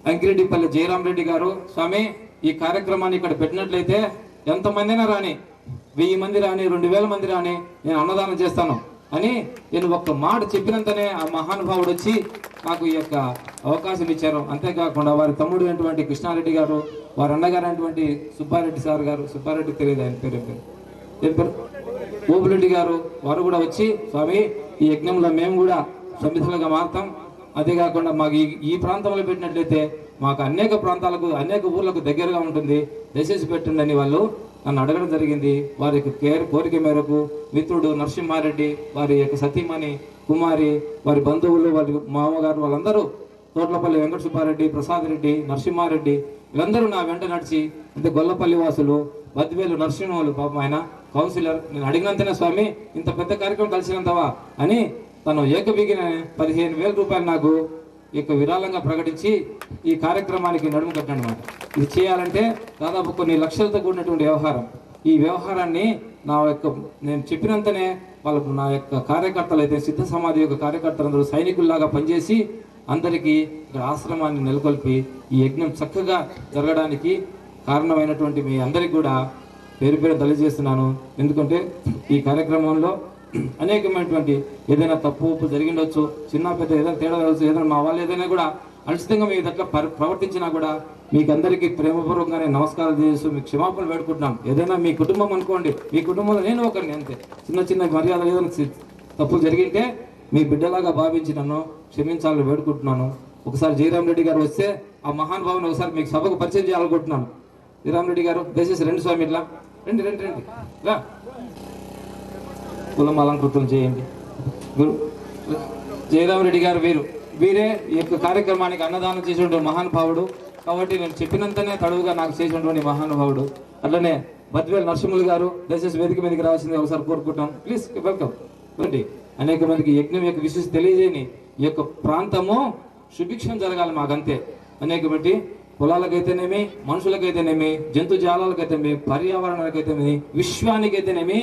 అంకిరెడ్డిపల్లి జయరాం రెడ్డి గారు, స్వామి ఈ కార్యక్రమాన్ని ఇక్కడ పెట్టినట్లయితే ఎంతమందినా రాని, 1000 మంది రాని, 2000 మంది రాని, నేను అన్నదానం చేస్తాను అని నేను ఒక్క మాట చెప్పినంతనే ఆ మహానుభావుడు వచ్చి నాకు ఈ యొక్క అవకాశం ఇచ్చారు. అంతేకాకుండా వారి తమ్ముడు అయినటువంటి కృష్ణారెడ్డి గారు, వారి అన్నగారు అయినటువంటి సుబ్బారెడ్డి సార్ గారు, సుబ్బారెడ్డి తెలియదు ఆయన పేరు, ఏం పేరు, ఓబులెడ్డి గారు, వారు కూడా వచ్చి స్వామి ఈ యజ్ఞంలో మేము కూడా సమితులుగా మారుతాం, అంతేకాకుండా మాకు ఈ ప్రాంతంలో పెట్టినట్లయితే మాకు అనేక ప్రాంతాలకు అనేక ఊర్లకు దగ్గరగా ఉంటుంది, దయచేసి పెట్టండి అని వాళ్ళు నన్ను అడగడం జరిగింది. వారి కోరిక మేరకు మిత్రుడు నరసింహారెడ్డి, వారి యొక్క సతీమణి కుమారి, వారి బంధువులు, వారి మామగారు, వాళ్ళందరూ తోట్లపల్లి వెంకట సుబ్బారెడ్డి, ప్రసాద్ రెడ్డి, నరసింహారెడ్డి, వీళ్ళందరూ నా వెంట నడిచి, అంటే గొల్లపల్లి వాసులు, బద్వేలు నరసింహులు, పాపం ఆయన కౌన్సిలర్, నేను అడిగినంతనే స్వామి ఇంత పెద్ద కార్యక్రమం కలిసినంతవా అని తను ఏకబిగిన 15,000 రూపాయలు నాకు ఇక విరాళంగా ప్రకటించి ఈ కార్యక్రమానికి నడుము కట్టనమాట. ఇది చేయాలంటే దాదాపు కొన్ని లక్షలతో కూడినటువంటి వ్యవహారం. ఈ వ్యవహారాన్ని నేను చెప్పినంతనే వాళ్ళకు నా యొక్క కార్యకర్తలు అయితే సిద్ధ సమాధి యొక్క కార్యకర్తలందరూ సైనికుల్లాగా పనిచేసి అందరికీ ఇక్కడ ఆశ్రమాన్ని నెలకొల్పి ఈ యజ్ఞం చక్కగా జరగడానికి కారణమైనటువంటి మీ అందరికీ కూడా పేరు పేరు తెలియజేస్తున్నాను. ఎందుకంటే ఈ కార్యక్రమంలో అనేకమైనటువంటి ఏదైనా తప్పు ఉప్పు జరిగిండొచ్చు, చిన్న పెద్ద ఏదైనా తేడా కావచ్చు, ఏదైనా మా వాళ్ళు ఏదైనా కూడా అనుచితంగా మీకు అట్లా ప్రవర్తించినా కూడా మీకు అందరికీ ప్రేమపూర్వకంగానే నమస్కారం చేస్తూ మీకు క్షమాపణ వేడుకుంటున్నాను. ఏదైనా మీ కుటుంబం అనుకోండి, మీ కుటుంబంలో నేను ఒకరిని, అంతే చిన్న చిన్న మర్యాదలు ఏదైనా తప్పులు జరిగింటే మీ బిడ్డలాగా భావించి నన్ను క్షమించాలని వేడుకుంటున్నాను. ఒకసారి జయరాం రెడ్డి గారు వస్తే ఆ మహానుభావుని ఒకసారి మీకు సభకు పరిచయం చేయాలనుకుంటున్నాను. జయరాం రెడ్డి గారు దయచేసి రెండు స్వామి, ఇట్లా రండి రండి రండి రా, కులం అలంకృతం చేయండి. జయరాం రెడ్డి గారు వీరే ఈ యొక్క కార్యక్రమానికి అన్నదానం చేసినటువంటి మహానుభావుడు. కాబట్టి నేను చెప్పినంతనే తడువుగా నాకు చేసినటువంటి మహానుభావుడు. అట్లనే బద్వేల్ నరసింహులు గారు దయచేసి వేదిక మీదకి రావాల్సింది ఒకసారి కోరుకుంటాం. Please welcome. అనేక మందికి యజ్ఞం యొక్క విశేషత తెలియజేయని ఈ యొక్క ప్రాంతము సుభిక్షం జరగాలి మాకంతే. అనేక మంది పొలాలకైతేనేమి, మనుషులకైతేనేమి, జంతు జాలాలకైతేనేమి, పర్యావరణాలకైతేనేమి, విశ్వానికైతేనేమి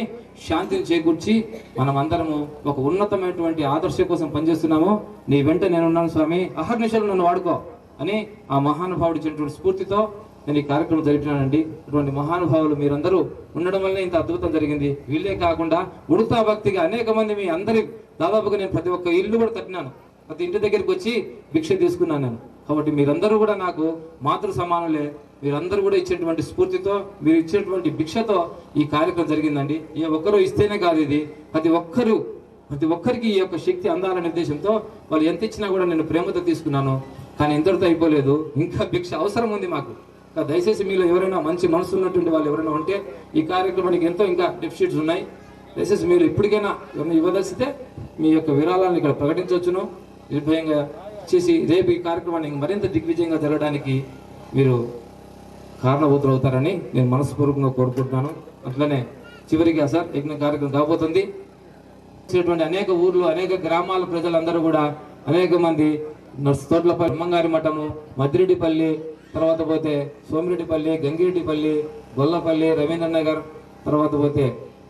శాంతిని చేకూర్చి మనం అందరము ఒక ఉన్నతమైనటువంటి ఆదర్శం కోసం పనిచేస్తున్నాము. నీ వెంట నేనున్నాను స్వామి, అహర్నిశలు నన్ను వాడుకో అని ఆ మహానుభావుడు ఇచ్చినటువంటి స్ఫూర్తితో నేను ఈ కార్యక్రమం జరిపినానండి. ఇటువంటి మహానుభావులు మీరందరూ ఉండడం వల్లనే ఇంత అద్భుతం జరిగింది. వీళ్ళే కాకుండా ఉడతా భక్తిగా అనేక మంది మీ అందరి దాదాపుగా నేను ప్రతి ఒక్క ఇల్లు కూడా తట్టినాను, ప్రతి ఇంటి దగ్గరికి వచ్చి భిక్ష తీసుకున్నాను నేను. కాబట్టి మీరందరూ కూడా నాకు మాతృ సమానులే. మీరందరూ కూడా ఇచ్చేటువంటి స్ఫూర్తితో, మీరు ఇచ్చేటువంటి భిక్షతో ఈ కార్యక్రమం జరిగిందండి. ఏ ఒక్కరూ ఇస్తేనే కాదు, ఇది ప్రతి ఒక్కరికి ఈ యొక్క శక్తి అందాలనే ఉద్దేశంతో వాళ్ళు ఎంత ఇచ్చినా కూడా నేను ప్రేమతో తీసుకున్నాను. కానీ ఇంతటితో అయిపోలేదు, ఇంకా భిక్ష అవసరం ఉంది మాకు. దయచేసి మీలో ఎవరైనా మంచి మనసు ఉన్నటువంటి వాళ్ళు ఎవరైనా ఉంటే ఈ కార్యక్రమానికి ఎంతో ఇంకా డెఫిషిట్స్ ఉన్నాయి. దయచేసి మీరు ఇప్పటికైనా ఎవరైనా ఇవ్వదలిస్తే మీ యొక్క విరాళాలను ఇక్కడ ప్రకటించవచ్చును. నిర్భయంగా చేసి రేపు ఈ కార్యక్రమాన్ని మరింత దిగ్విజయంగా జరగడానికి మీరు కారణభూతులు అవుతారని నేను మనస్ఫూర్వకంగా కోరుకుంటున్నాను. అట్లనే చివరిగా సార్ యజ్ఞ కార్యక్రమం కాబోతుంది. అనేక ఊర్లు, అనేక గ్రామాల ప్రజలందరూ కూడా అనేక మంది తోట్లపల్లి, అమ్మంగారి మఠము, మద్దిరెడ్డిపల్లి, తర్వాత పోతే సోమిరెడ్డిపల్లి, గంగిరెడ్డిపల్లి, గొల్లపల్లి, రవీంద్ర నగర్, తర్వాత పోతే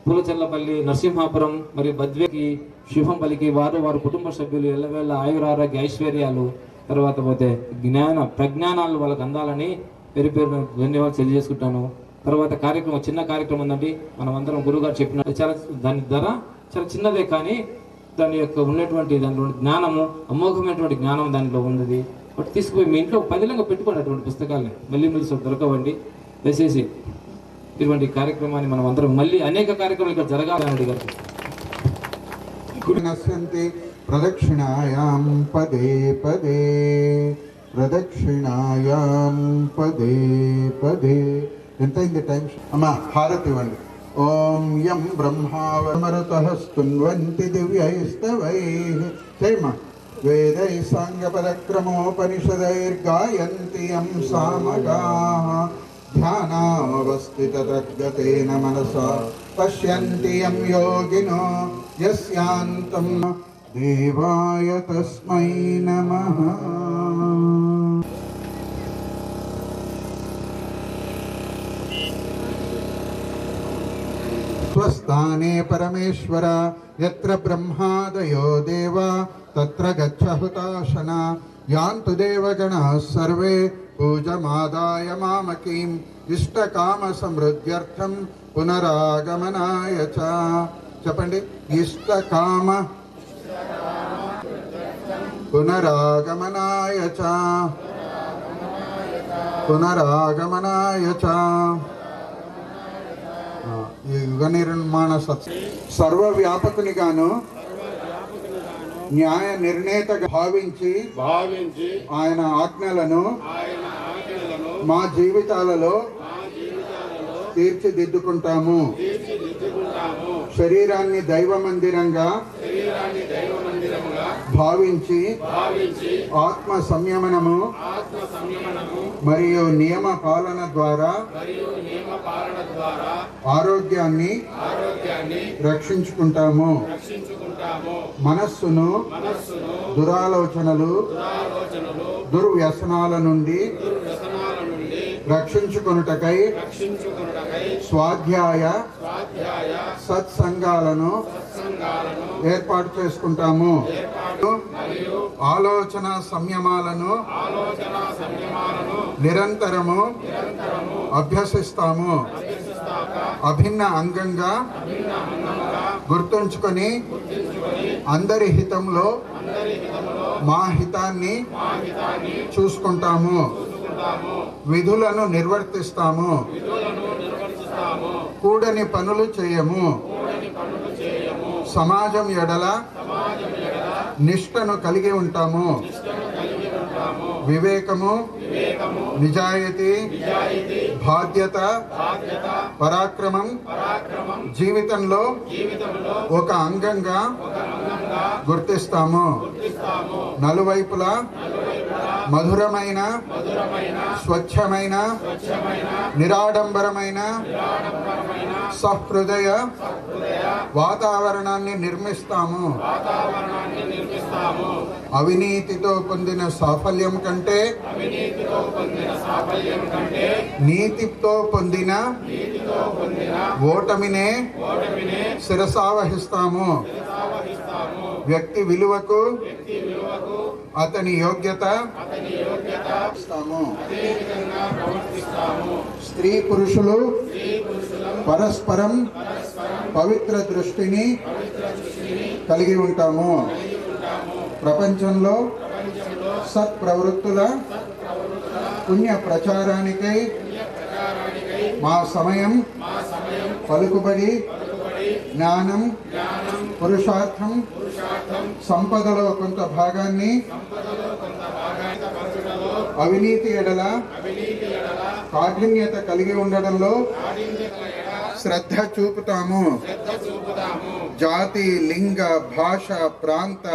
పూలచెల్లపల్లి, నరసింహాపురం మరియు బద్వేకి శుభం పలికి వారు కుటుంబ సభ్యులు ఎల్లవేళ ఆయురారోగ్య ఐశ్వర్యాలు, తర్వాత పోతే ప్రజ్ఞానాలు వాళ్ళకి అందాలని పేరు పేరు ధన్యవాదాలు తెలియజేసుకుంటాను. తర్వాత కార్యక్రమం చిన్న కార్యక్రమం ఉందండి. మనం అందరం గురువుగారు చెప్పిన దాని ద్వారా చాలా చిన్నదే, కానీ దాని యొక్క ఉన్నటువంటి దాంట్లో జ్ఞానము, అమోఘమైనటువంటి జ్ఞానం దానిలో ఉన్నది. బట్ తీసుకుపోయి మీ ఇంట్లో పదిలంగా పెట్టుకోండి. అటువంటి పుస్తకాలని మళ్ళీ దొరకవండి. దయచేసి ఇటువంటి కార్యక్రమాన్ని మనం అందరం మళ్ళీ అనేక కార్యక్రమాలు ఇక్కడ జరగాలని అడిగారు. ప్రదక్షిణాయాం పదే పదే, ప్రదక్షిణాయాం పదే పదే. ఎంతైంది టైం? అమ్మా హారతి ఇవ్వండి. ఓం యం బ్రహ్మావమరుతః స్తున్వంతి దివ్యైస్తవైః చేయమా వేదై సాంగపరక్రమోపనిషదైర్గాయంతి యం సామగాః ధ్యానామవస్థితతద్గతేన మనసా పశ్యంతి యం యోగినో యస్యాంతం దేవాయ తస్మై నమః. స్వస్థానే పరమేశ్వర యత్ర బ్రహ్మాదయో దేవా తత్ర గచ్చ హుతాశన యాంతు దేవగణాః సర్వే పూజమాదాయ మామకీం ఇష్టకామ సమృద్ధ్యర్థం పునరాగమనాయ చ. చెప్పండి. ఇష్టకామ పునరాగమనాయ చ. పునరాగమనాయ చ. ఈ యుగ నిర్మాణ సర్వవ్యాపకునిగాను న్యాయ నిర్ణేతగా భావించి ఆయన ఆజ్ఞలను మా జీవితాలలో తీర్చిదిద్దుకుంటాము. శరీరాన్ని దైవ మందిరంగా భావించి ఆత్మ సంయమనము మరియు నియమ పాలన ద్వారా ఆరోగ్యాన్ని రక్షించుకుంటాము. మనస్సును దురాలోచనలు దుర్వ్యసనాల నుండి రక్షించుకొనుటకై స్వాధ్యాయ సత్సంగాలను ఏర్పాటు చేసుకుంటాము. ఆలోచన సంయమాలను నిరంతరము అభ్యసిస్తాము. అభిన్న అంగంగా గుర్తుంచుకొని అందరి హితంలో మా హితాన్ని చూసుకుంటాము. విధులను నిర్వర్తిస్తాము. కూడని పనులు చేయము. సమాజం ఎడల నిష్ఠను కలిగి ఉంటాము. వివేకము నిజాయితీ బాధ్యత పరాక్రమం జీవితంలో ఒక అంగంగా గుర్తిస్తాము. నలువైపులా మధురమైన స్వచ్ఛమైన నిరాడంబరమైన సహృదయ వాతావరణాన్ని నిర్మిస్తాము. అవినీతితో పొందిన సాఫల్యం కంటే నీతితో పొందిన ఓటమినే శిరసావహిస్తాము. వ్యక్తి విలువకు అతని యోగ్యత స్త్రీ పురుషులు పరస్పరం పవిత్ర దృష్టిని కలిగి ఉంటాము. ప్రపంచంలో సత్ప్రవృత్తుల పుణ్య ప్రచారానికై మా సమయం పలుకుబడి జ్ఞానం పురుషార్థం సంపదలో కొంత భాగాన్ని అవినీతి ఎడల కాఠిన్యత కలిగి ఉండడంలో శ్రద్ధ చూపుతాము. జాతి లింగ భాష ప్రాంత